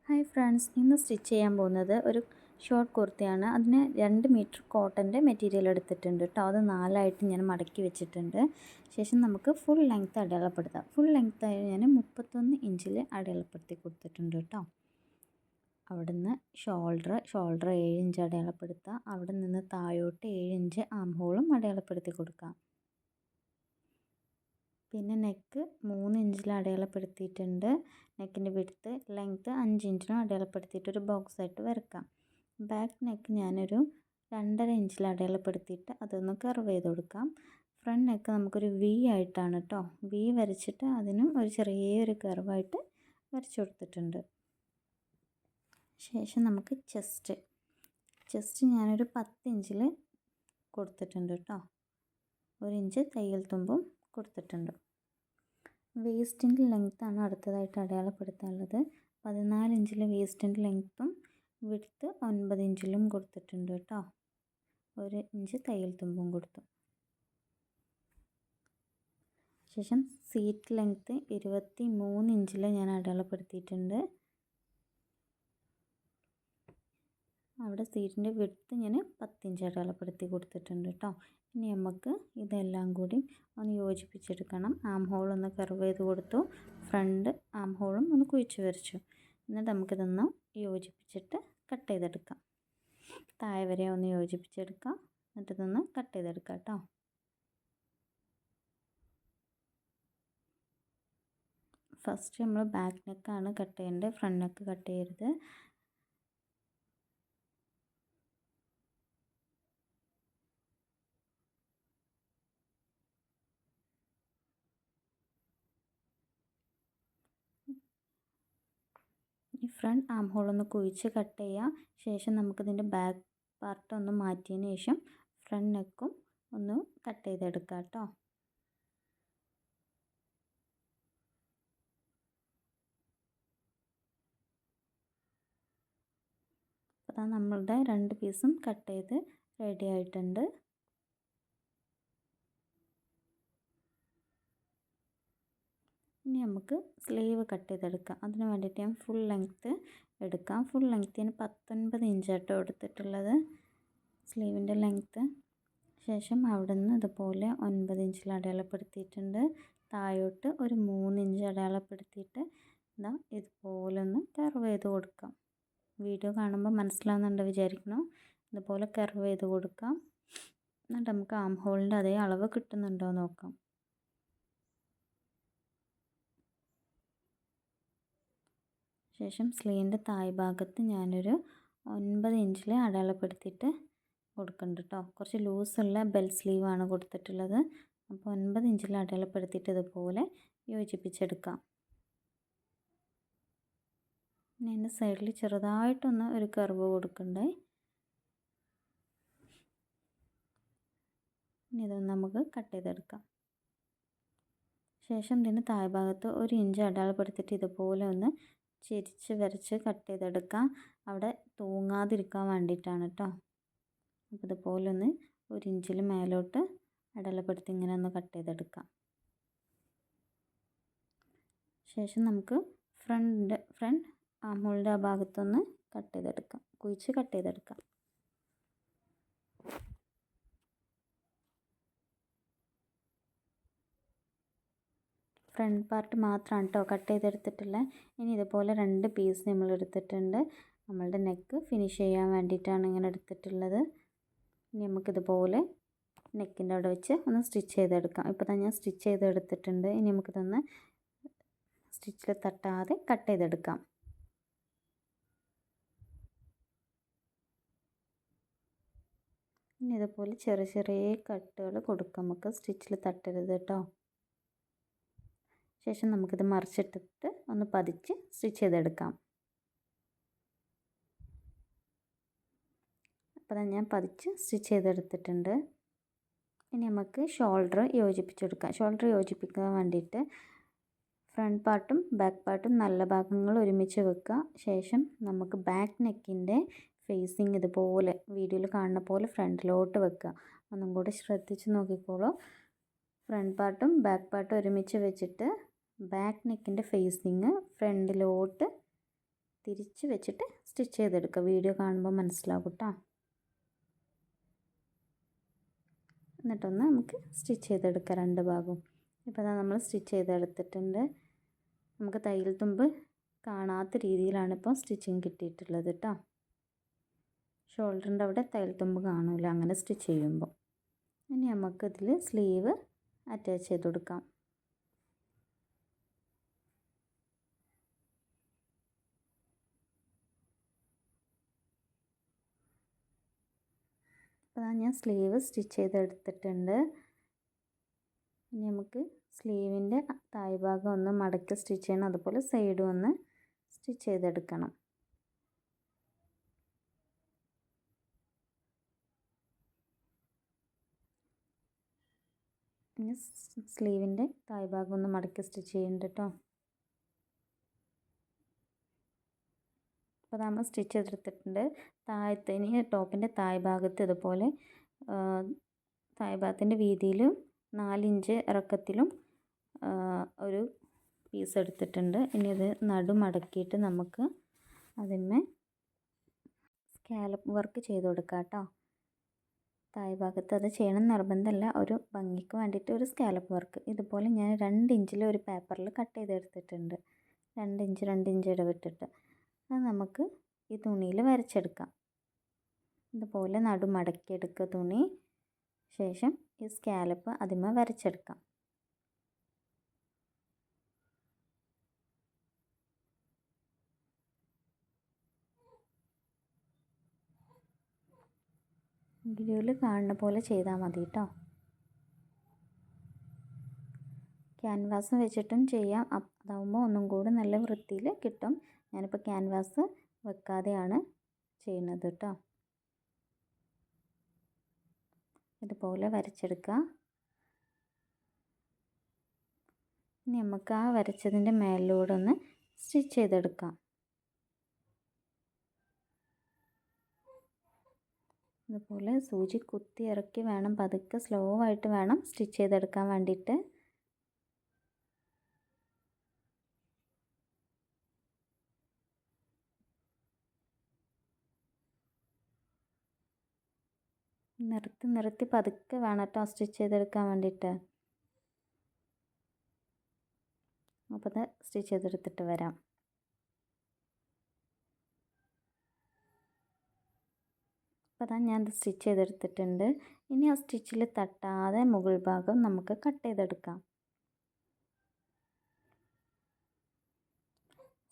Hi friends, ഇന്ന് stitch ചെയ്യാൻ പോകുന്നത് ഒരു ഷോർട്ട് കുർത്തിയാണ്. അതിന് 2 മീറ്റർ കോട്ടൻ്റെ മെറ്റീരിയൽ എടുത്തിട്ടുണ്ട് കേട്ടോ. അത് 4ആയിട്ട് ഞാൻ മടക്കി വെച്ചിട്ടുണ്ട്. ശേഷം നമുക്ക് ഫുൾ ലെങ്ത്ത് അടയാളപ്പെടുത്താം. ഫുൾ ലെങ്ത്ത് ഞാൻ 31 ഇഞ്ചിൽ അടയാളപ്പെടുത്തി കൊടുത്തിട്ടുണ്ട് കേട്ടോ. അവിടുന്ന് ഷോൾഡർ 7 ഇഞ്ച് അടയാളപ്പെടുത്തുക. അവിടെ നിന്ന് താഴോട്ട് 7 ഇഞ്ച് ആം ഹോളും അടയാളപ്പെടുത്തി കൊടുക്കാം. പിന്നെ നെക്ക് 3 ഇഞ്ചിൽ അടയാളപ്പെടുത്തിയിട്ടുണ്ട്. നെക്കിൻ്റെ വിഡ്ത്ത് ലെങ്ത്ത് 5 ഇഞ്ചിനും അടയാളപ്പെടുത്തിയിട്ട് ഒരു ബോക്സായിട്ട് വരക്കാം. ബാക്ക് നെക്ക് ഞാനൊരു 2.5 ഇഞ്ചിൽ അടയാളപ്പെടുത്തിയിട്ട് അതൊന്ന് കർവ് ചെയ്ത് കൊടുക്കാം. ഫ്രണ്ട് നെക്ക് നമുക്കൊരു വി ആയിട്ടാണ് കേട്ടോ. വി വരച്ചിട്ട് അതിനും ഒരു ചെറിയൊരു കർവായിട്ട് വരച്ചു കൊടുത്തിട്ടുണ്ട്. ശേഷം നമുക്ക് ചെസ്റ്റ് ഞാനൊരു 10 ഇഞ്ചിൽ കൊടുത്തിട്ടുണ്ട് കേട്ടോ. 1 ഇഞ്ച് തയ്യൽ തുമ്പും കൊടുത്തിട്ടുണ്ട്. വേസ്റ്റിൻ്റെ ലെങ്ത്താണ് അടുത്തതായിട്ട് അടയാളപ്പെടുത്താനുള്ളത്. 14 ഇഞ്ചിൽ വേസ്റ്റിൻ്റെ ലെങ്ത്തും വിഡ്ത്ത് 9 ഇഞ്ചിലും കൊടുത്തിട്ടുണ്ട് കേട്ടോ. 1 ഇഞ്ച് തയ്യൽ തുമ്പും കൊടുത്തു. ശേഷം സീറ്റ് ലെങ്ത്ത് 23 ഇഞ്ചിൽ ഞാൻ അടയാളപ്പെടുത്തിയിട്ടുണ്ട്. അവിടെ സീറ്റിൻ്റെ വിഡ്ത്ത് ഞാൻ 10 ഇഞ്ച് അടയാളപ്പെടുത്തി കൊടുത്തിട്ടുണ്ട് കേട്ടോ. ഇനി നമുക്ക് ഇതെല്ലാം കൂടി ഒന്ന് യോജിപ്പിച്ചെടുക്കണം. ആം ഹോൾ ഒന്ന് കർവ് ചെയ്ത് കൊടുത്തു. ഫ്രണ്ട് ആം ഹോളും ഒന്ന് കുഴിച്ച് വരച്ചു. എന്നിട്ട് നമുക്കിതൊന്ന് യോജിപ്പിച്ചിട്ട് കട്ട് ചെയ്തെടുക്കാം. താഴെ വരെ ഒന്ന് യോജിപ്പിച്ചെടുക്കാം. എന്നിട്ട് ഇതൊന്ന് കട്ട് ചെയ്തെടുക്കാം കേട്ടോ. ഫസ്റ്റ് നമ്മൾ ബാക്ക് നെക്കാണ് കട്ട് ചെയ്യേണ്ടത്, ഫ്രണ്ട് നെക്ക് കട്ട് ചെയ്യരുത്. ഈ ഫ്രണ്ട് ആം ഹോളൊന്ന് കുഴിച്ച് കട്ട് ചെയ്യാം. ശേഷം നമുക്കിതിൻ്റെ ബാക്ക് പാർട്ട് ഒന്ന് മാറ്റിയതിന് ശേഷം ഫ്രണ്ട് നെക്കും ഒന്ന് കട്ട് ചെയ്തെടുക്കാം കേട്ടോ. അപ്പോൾ നമ്മളുടെ 2 പീസും കട്ട് ചെയ്ത് റെഡി ആയിട്ടുണ്ട്. ഇനി നമുക്ക് സ്ലീവ് കട്ട് ചെയ്തെടുക്കാം. അതിന് വേണ്ടിയിട്ട് ഞാൻ ഫുൾ ലെങ്ത്ത് എടുക്കാം. ഫുൾ ലെങ്ത്തിന് 19 ഇഞ്ചാട്ടോ എടുത്തിട്ടുള്ളത് സ്ലീവിൻ്റെ ലെങ്ത്ത്. ശേഷം അവിടെ നിന്ന് ഇതുപോലെ 9 ഇഞ്ചിൽ അടയാളപ്പെടുത്തിയിട്ടുണ്ട്. താഴോട്ട് ഒരു 3 ഇഞ്ച് അടയാളപ്പെടുത്തിയിട്ട് ഇതുപോലെ ഒന്ന് കർവ് ചെയ്ത് കൊടുക്കാം. വീഡിയോ കാണുമ്പോൾ മനസ്സിലാവുന്നുണ്ട് വിചാരിക്കണം. ഇതുപോലെ കർവ് ചെയ്ത് കൊടുക്കാം. എന്നിട്ട് നമുക്ക് ആം ഹോളിൻ്റെ അതേ അളവ് കിട്ടുന്നുണ്ടോ നോക്കാം. ശേഷം സ്ലീവിൻ്റെ താഴ് ഭാഗത്ത് ഞാനൊരു 9 ഇഞ്ചിൽ അടയാളപ്പെടുത്തിയിട്ട് കൊടുക്കുന്നുണ്ട് കേട്ടോ. കുറച്ച് ലൂസുള്ള ബെൽ സ്ലീവാണ് കൊടുത്തിട്ടുള്ളത്. അപ്പോൾ 9 ഇഞ്ചിൽ അടയാളപ്പെടുത്തിയിട്ട് ഇതുപോലെ യോജിപ്പിച്ചെടുക്കാം. ഇനി എൻ്റെ സൈഡിൽ ചെറുതായിട്ടൊന്ന് ഒരു കർവ് കൊടുക്കണ്ടേ. ഇനി ഇതൊന്ന് നമുക്ക് കട്ട് ചെയ്തെടുക്കാം. ശേഷം ഇതിന് താഴ് ഭാഗത്ത് 1 ഇഞ്ച് അടയാളപ്പെടുത്തിയിട്ട് ഇതുപോലെ ഒന്ന് ചെരിച്ച് വരച്ച് കട്ട് ചെയ്തെടുക്കാം. അവിടെ തൂങ്ങാതിരിക്കാൻ വേണ്ടിയിട്ടാണ് കേട്ടോ. അപ്പോൾ ഇതുപോലെ ഒന്ന് 1 ഇഞ്ചിൽ മേലോട്ട് അടയാളപ്പെടുത്തി ഇങ്ങനെ ഒന്ന് കട്ട് ചെയ്തെടുക്കാം. ശേഷം നമുക്ക് ഫ്രണ്ട് ആം ഹോളിൻ്റെ ആ ഭാഗത്തൊന്ന് കട്ട് ചെയ്തെടുക്കാം, കുഴിച്ച് കട്ട് ചെയ്തെടുക്കാം. ഫ്രണ്ട് പാർട്ട് മാത്രമാണ് കേട്ടോ കട്ട് ചെയ്തെടുത്തിട്ടുള്ളത്. ഇനി ഇതുപോലെ 2 പീസ് നമ്മൾ എടുത്തിട്ടുണ്ട്. നമ്മളുടെ നെക്ക് ഫിനിഷ് ചെയ്യാൻ വേണ്ടിയിട്ടാണ് ഇങ്ങനെ എടുത്തിട്ടുള്ളത്. ഇനി നമുക്കിതുപോലെ നെക്കിൻ്റെ അവിടെ വെച്ച് ഒന്ന് സ്റ്റിച്ച് ചെയ്തെടുക്കാം. ഇപ്പോൾ തന്നെ ഞാൻ സ്റ്റിച്ച് ചെയ്തെടുത്തിട്ടുണ്ട്. ഇനി നമുക്കിതൊന്ന് സ്റ്റിച്ചിൽ തട്ടാതെ കട്ട് ചെയ്തെടുക്കാം. ഇനി ഇതുപോലെ ചെറിയ ചെറിയ കട്ടുകൾ കൊടുക്കാം. നമുക്ക് സ്റ്റിച്ചിൽ തട്ടരുത് കേട്ടോ. ശേഷം നമുക്കിത് മറിച്ചിട്ടിട്ട് ഒന്ന് പതിച്ച് സ്റ്റിച്ച് ചെയ്തെടുക്കാം. അപ്പോൾ ഞാൻ പതിച്ച് സ്റ്റിച്ച് ചെയ്തെടുത്തിട്ടുണ്ട്. ഇനി നമുക്ക് ഷോൾഡർ യോജിപ്പിച്ചെടുക്കാം. ഷോൾഡർ യോജിപ്പിക്കാൻ വേണ്ടിയിട്ട് ഫ്രണ്ട് പാർട്ടും ബാക്ക് പാർട്ടും നല്ല ഭാഗങ്ങൾ ഒരുമിച്ച് വെക്കുക. ശേഷം നമുക്ക് ബാക്ക് നെക്കിൻ്റെ ഫേസിങ് ഇതുപോലെ വീഡിയോയിൽ കാണുന്ന പോലെ ഫ്രണ്ടിലോട്ട് വെക്കുക. ഒന്നും കൂടി ശ്രദ്ധിച്ച് നോക്കിക്കോളൂ. ഫ്രണ്ട് പാർട്ടും ബാക്ക് പാർട്ടും ഒരുമിച്ച് വെച്ചിട്ട് ബാക്ക് നെക്കിൻ്റെ ഫേസിങ് ഫ്രണ്ടിലോട്ട് തിരിച്ച് വെച്ചിട്ട് സ്റ്റിച്ച് ചെയ്തെടുക്കുക. വീഡിയോ കാണുമ്പോൾ മനസ്സിലാവും കേട്ടോ. എന്നിട്ടൊന്ന് നമുക്ക് സ്റ്റിച്ച് ചെയ്തെടുക്കാം രണ്ട് ഭാഗവും. ഇപ്പോൾ അതാ നമ്മൾ സ്റ്റിച്ച് ചെയ്തെടുത്തിട്ടുണ്ട്. നമുക്ക് തയ്യൽ തുമ്പ് കാണാത്ത രീതിയിലാണ് ഇപ്പോൾ സ്റ്റിച്ചിങ് കിട്ടിയിട്ടുള്ളത് കേട്ടോ. ഷോൾഡറിൻ്റെ അവിടെ തയ്യൽ തുമ്പ് കാണില്ല അങ്ങനെ സ്റ്റിച്ച് ചെയ്യുമ്പോൾ. ഇനി നമുക്കിതിൽ സ്ലീവ് അറ്റാച്ച് ചെയ്ത് കൊടുക്കാം. അപ്പോൾ ഞാൻ സ്ലീവ് സ്റ്റിച്ച് ചെയ്തെടുത്തിട്ടുണ്ട്. ഇനി നമുക്ക് സ്ലീവിൻ്റെ താഴ്ഭാഗം ഒന്ന് മടക്കി സ്റ്റിച്ച് ചെയ്യണം. അതുപോലെ സൈഡും ഒന്ന് സ്റ്റിച്ച് ചെയ്തെടുക്കണം. ഇനി സ്ലീവിൻ്റെ താഴ്ഭാഗം ഒന്ന് മടക്കി സ്റ്റിച്ച് ചെയ്യുന്നുണ്ട് കേട്ടോ. അപ്പോൾ നമ്മൾ സ്റ്റിച്ച് ചെയ്തെടുത്തിട്ടുണ്ട്. ഇനി ടോപ്പിൻ്റെ താഴ്ഭാഗത്ത് ഇതുപോലെ താഴ്ഭാഗത്തിൻ്റെ വീതിയിലും 4 ഇഞ്ച് ഇറക്കത്തിലും ഒരു പീസ് എടുത്തിട്ടുണ്ട്. ഇനി ഇത് നടുമടക്കിയിട്ട് നമുക്ക് അതിന്മേൽ സ്കാലപ്പ് വർക്ക് ചെയ്ത് കൊടുക്കാം കേട്ടോ. താഴ്ഭാഗത്ത് അത് ചെയ്യണം നിർബന്ധമല്ല, ഒരു ഭംഗിക്ക് വേണ്ടിയിട്ട് ഒരു സ്കാലപ്പ് വർക്ക്. ഇതുപോലെ ഞാൻ 2 ഇഞ്ചിൽ ഒരു പേപ്പറിൽ കട്ട് ചെയ്തെടുത്തിട്ടുണ്ട്. 2 ഇഞ്ച് ഇടവിട്ടിട്ട് അത് നമുക്ക് ഈ തുണിയിൽ വരച്ചെടുക്കാം. ഇതുപോലെ നടുമടക്കിയെടുക്കുക തുണി. ശേഷം ഈ സ്കാലപ്പ് അതിന്മേൽ വരച്ചെടുക്കാം. വീഡിയോയിൽ കാണുന്ന പോലെ ചെയ്താൽ മതി കേട്ടോ. ക്യാൻവാസ് വെച്ചിട്ടും ചെയ്യാം. അതാവുമ്പോൾ ഒന്നും കൂടി നല്ല വൃത്തിയിൽ കിട്ടും. ഞാനിപ്പോൾ ക്യാൻവാസ് വെക്കാതെയാണ് ചെയ്യുന്നത് കേട്ടോ. ഇതുപോലെ വരച്ചെടുക്കുക. ഇനി നമുക്ക് ആ വരച്ചതിൻ്റെ മേലിലൂടെ ഒന്ന് സ്റ്റിച്ച് ചെയ്തെടുക്കാം. ഇതുപോലെ സൂചി കുത്തി ഇറക്കി വേണം, പതുക്കെ സ്ലോ ആയിട്ട് വേണം സ്റ്റിച്ച് ചെയ്തെടുക്കാൻ വേണ്ടിയിട്ട്. നിർത്തി പതുക്കെ വേണം കേട്ടോ സ്റ്റിച്ച് ചെയ്തെടുക്കാൻ വേണ്ടിയിട്ട്. അപ്പോൾ അത് സ്റ്റിച്ച് ചെയ്തെടുത്തിട്ട് വരാം. അപ്പോൾ അതാ ഞാൻ സ്റ്റിച്ച് ചെയ്തെടുത്തിട്ടുണ്ട്. ഇനി ആ സ്റ്റിച്ചിൽ തട്ടാതെ മുകൾ ഭാഗം നമുക്ക് കട്ട് ചെയ്തെടുക്കാം.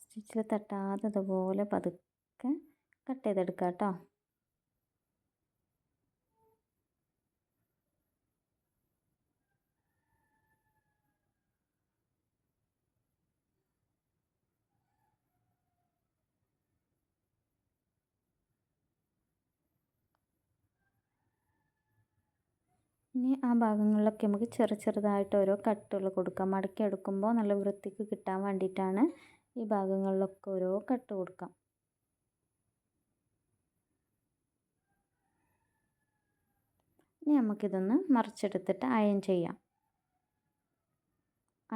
സ്റ്റിച്ചിൽ തട്ടാതെ ഇതുപോലെ പതുക്കെ കട്ട് ചെയ്തെടുക്കാം കേട്ടോ. ഇനി ആ ഭാഗങ്ങളിലൊക്കെ നമുക്ക് ചെറുതായിട്ട് ഓരോ കട്ടുകൾ കൊടുക്കാം. മടക്കി എടുക്കുമ്പോൾ നല്ല വൃത്തിക്ക് കിട്ടാൻ വേണ്ടിയിട്ടാണ് ഈ ഭാഗങ്ങളിലൊക്കെ ഓരോ കട്ട് കൊടുക്കാം. ഇനി നമുക്കിതൊന്ന് മറിച്ചെടുത്തിട്ട് അയൺ ചെയ്യാം.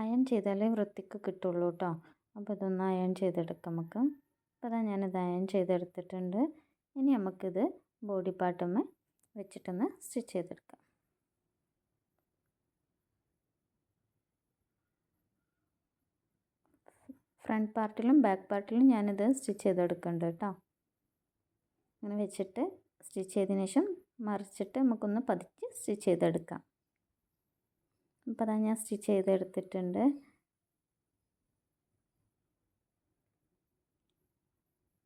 അയൺ ചെയ്താലേ വൃത്തിക്ക് കിട്ടുള്ളൂ കേട്ടോ. അപ്പോൾ ഇതൊന്ന് അയൺ ചെയ്തെടുക്കാം നമുക്ക്. അപ്പോൾ അതാ ഞാനിത് അയൺ ചെയ്തെടുത്തിട്ടുണ്ട്. ഇനി നമുക്കിത് ബോഡി പാർട്ടുമ്മേ വെച്ചിട്ടൊന്ന് സ്റ്റിച്ച് ചെയ്തെടുക്കാം. ഫ്രണ്ട് പാർട്ടിലും ബാക്ക് പാർട്ടിലും ഞാനിത് സ്റ്റിച്ച് ചെയ്തെടുക്കുന്നുണ്ട് കേട്ടോ. അങ്ങനെ വെച്ചിട്ട് സ്റ്റിച്ച് ചെയ്തതിന് ശേഷം മറിച്ചിട്ട് നമുക്കൊന്ന് പതുക്കെ സ്റ്റിച്ച് ചെയ്തെടുക്കാം. അപ്പോൾ അതാ ഞാൻ സ്റ്റിച്ച് ചെയ്തെടുത്തിട്ടുണ്ട്.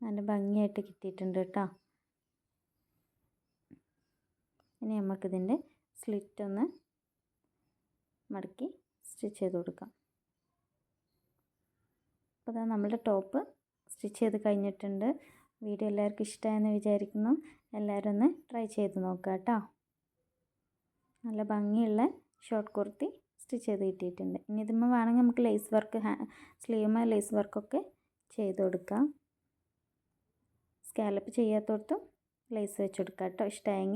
നല്ല ഭംഗിയായിട്ട് കിട്ടിയിട്ടുണ്ട് കേട്ടോ. ഇനി നമുക്കിതിൻ്റെ സ്ലിറ്റ് ഒന്ന് മടക്കി സ്റ്റിച്ച് ചെയ്ത് കൊടുക്കാം. അപ്പോൾ അതാ നമ്മുടെ ടോപ്പ് സ്റ്റിച്ച് ചെയ്ത് കഴിഞ്ഞിട്ടുണ്ട്. വീഡിയോ എല്ലാവർക്കും ഇഷ്ടമായെന്ന് വിചാരിക്കുന്നു. എല്ലാവരും ഒന്ന് ട്രൈ ചെയ്ത് നോക്കുക കേട്ടോ. നല്ല ഭംഗിയുള്ള ഷോർട്ട് കുർത്തി സ്റ്റിച്ച് ചെയ്ത് കിട്ടിയിട്ടുണ്ട്. ഇനി ഇതുമ്പോൾ വേണമെങ്കിൽ നമുക്ക് ലേസ് വർക്ക് സ്ലീവുമേ ലേസ് വർക്കൊക്കെ ചെയ്ത് കൊടുക്കാം. സ്കാലപ്പ് ചെയ്യാത്തടത്തും ലേസ് വെച്ച് കൊടുക്കാം കേട്ടോ. ഇഷ്ടമായെങ്കിൽ